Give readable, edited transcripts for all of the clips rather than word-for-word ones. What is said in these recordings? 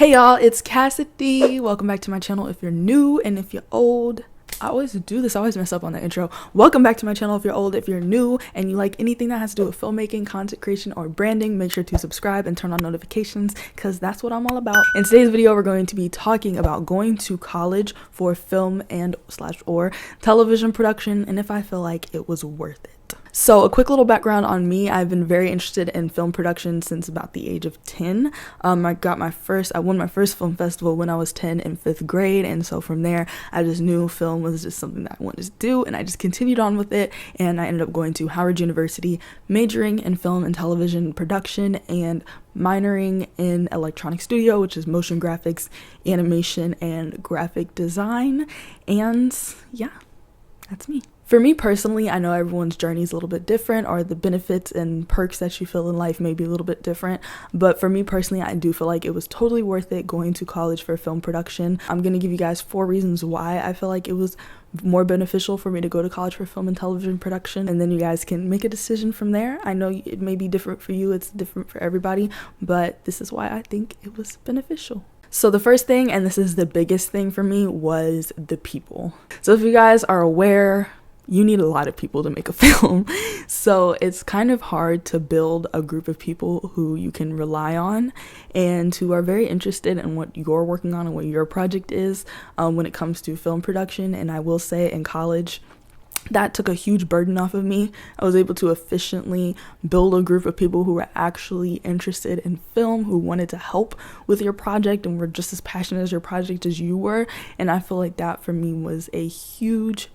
Hey y'all, it's Cassidy. Welcome back to my channel if you're new, and if you're old, I always do this, I always mess up on the intro. Welcome back to my channel if you're old. If you're new and you like anything that has to do with filmmaking, content creation, or branding, make sure to subscribe and turn on notifications because that's what I'm all about. In today's video, we're going to be talking about going to college for film and or television production and if I feel like it was worth it. So a quick little background on me. I've been very interested in film production since about the age of 10. I won my first film festival when I was 10 in 5th grade, and so from there I just knew film was just something that I wanted to do, and I just continued on with it, and I ended up going to Howard University, majoring in film and television production and minoring in electronic studio, which is motion graphics, animation, and graphic design. And yeah, that's me. For me personally, I know everyone's journey is a little bit different, or the benefits and perks that you feel in life may be a little bit different. But for me personally, I do feel like it was totally worth it going to college for film production. I'm going to give you guys 4 reasons why I feel like it was more beneficial for me to go to college for film and television production, and then you guys can make a decision from there. I know it may be different for you, it's different for everybody, but this is why I think it was beneficial. So the first thing, and this is the biggest thing for me, was the people. So if you guys are aware, you need a lot of people to make a film. So it's kind of hard to build a group of people who you can rely on and who are very interested in what you're working on and what your project is when it comes to film production. And I will say in college, that took a huge burden off of me. I was able to efficiently build a group of people who were actually interested in film, who wanted to help with your project and were just as passionate as your project as you were. And I feel like that for me was a huge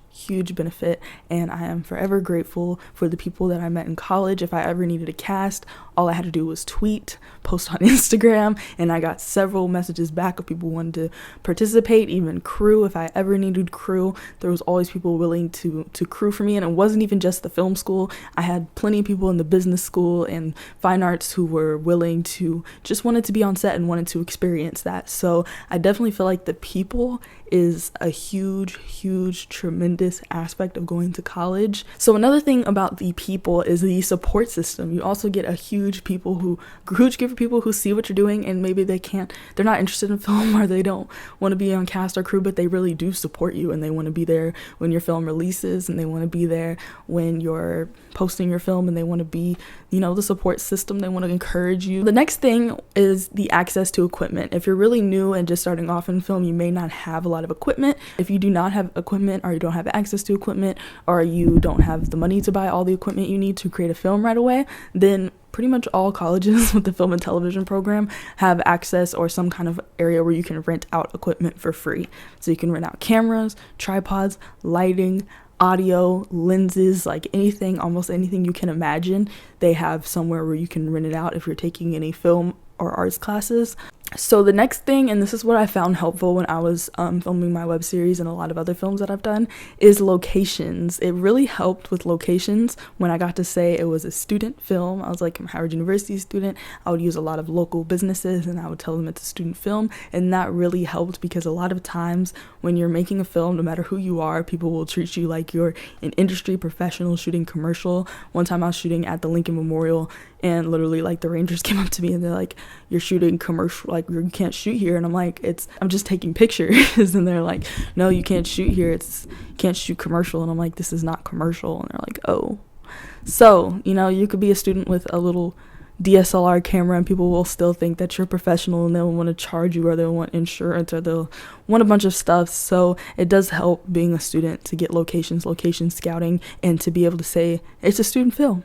benefit, and I am forever grateful for the people that I met in college. If I ever needed a cast, all I had to do was tweet, post on Instagram, and I got several messages back of people wanting to participate, even crew. If I ever needed crew, there was always people willing to crew for me. And it wasn't even just the film school. I had plenty of people in the business school and fine arts who were willing to, just wanted to be on set and wanted to experience that. So I definitely feel like the people is a huge, tremendous aspect of going to college. So another thing about the people is the support system. You also get a huge group of people who see what you're doing, and maybe they're not interested in film, or they don't want to be on cast or crew, but they really do support you, and they want to be there when your film releases, and they want to be there when you're posting your film, and they want to be, the support system. They want to encourage you. The next thing is the access to equipment. If you're really new and just starting off in film, you may not have a lot of equipment. If you do not have equipment, or you don't have access to equipment, or you don't have the money to buy all the equipment you need to create a film right away, then pretty much all colleges with the film and television program have access or some kind of area where you can rent out equipment for free. So you can rent out cameras, tripods, lighting, audio, lenses, like almost anything you can imagine. They have somewhere where you can rent it out if you're taking any film or arts classes. So the next thing, and this is what I found helpful when I was filming my web series and a lot of other films that I've done, is locations. It really helped with locations when I got to say it was a student film. I was like, I'm a Howard University student. I would use a lot of local businesses and I would tell them it's a student film, and that really helped because a lot of times when you're making a film, no matter who you are, people will treat you like you're an industry professional shooting commercial. One time I was shooting at the Lincoln Memorial, and literally like the Rangers came up to me and they're like, you're shooting commercial, like you can't shoot here. And I'm like, I'm just taking pictures. And they're like, no, you can't shoot here, you can't shoot commercial. And I'm like, this is not commercial. And they're like, oh. So you could be a student with a little DSLR camera and people will still think that you're professional, and they'll want to charge you, or they'll want insurance, or they'll want a bunch of stuff. So it does help being a student to get location scouting, and to be able to say it's a student film.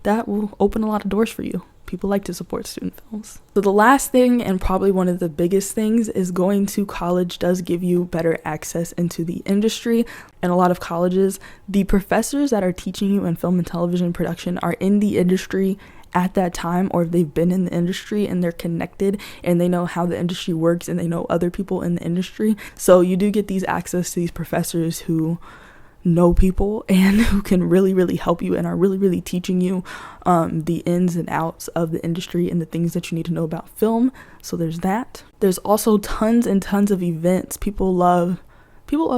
That will open a lot of doors for you. People like to support student films. So the last thing, and probably one of the biggest things, is going to college does give you better access into the industry. In a lot of colleges, the professors that are teaching you in film and television production are in the industry at that time, or if they've been in the industry and they're connected and they know how the industry works and they know other people in the industry. So you do get these access to these professors who know people and who can really help you and are really teaching you the ins and outs of the industry and the things that you need to know about film. So there's that. There's also tons and tons of events. People love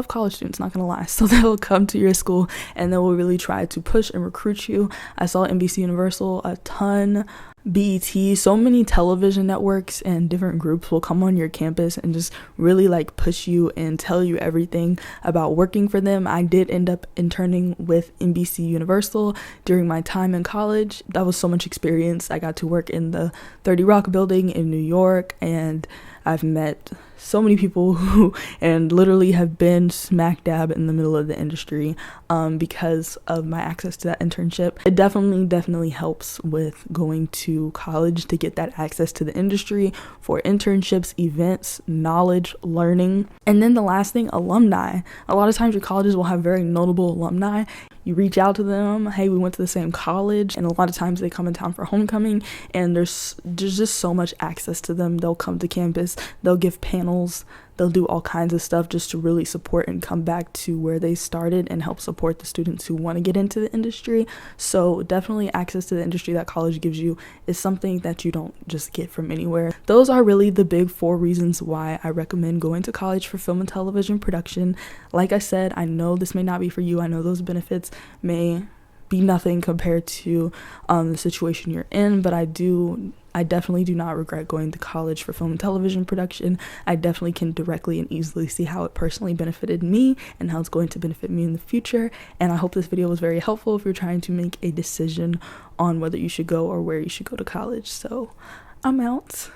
college students, not gonna lie. So they'll come to your school and they will really try to push and recruit you. I saw NBC Universal a ton BET, so many television networks and different groups will come on your campus and just really like push you and tell you everything about working for them. I did end up interning with NBC Universal during my time in college. That was so much experience. I got to work in the 30 Rock building in New York, and I've met so many people who and literally have been smack dab in the middle of the industry because of my access to that internship. It definitely helps with going to college to get that access to the industry for internships, events, knowledge, learning. And then the last thing, alumni. A lot of times your colleges will have very notable alumni. You reach out to them, hey, we went to the same college, and a lot of times they come in town for homecoming, and there's just so much access to them. They'll come to campus, they'll give panels, they'll do all kinds of stuff just to really support and come back to where they started and help support the students who want to get into the industry. So definitely access to the industry that college gives you is something that you don't just get from anywhere. Those are really the big 4 reasons why I recommend going to college for film and television production. Like I said, I know this may not be for you. I know those benefits may be nothing compared to the situation you're in, but I definitely do not regret going to college for film and television production. I definitely can directly and easily see how it personally benefited me and how it's going to benefit me in the future. And I hope this video was very helpful if you're trying to make a decision on whether you should go or where you should go to college. So I'm out.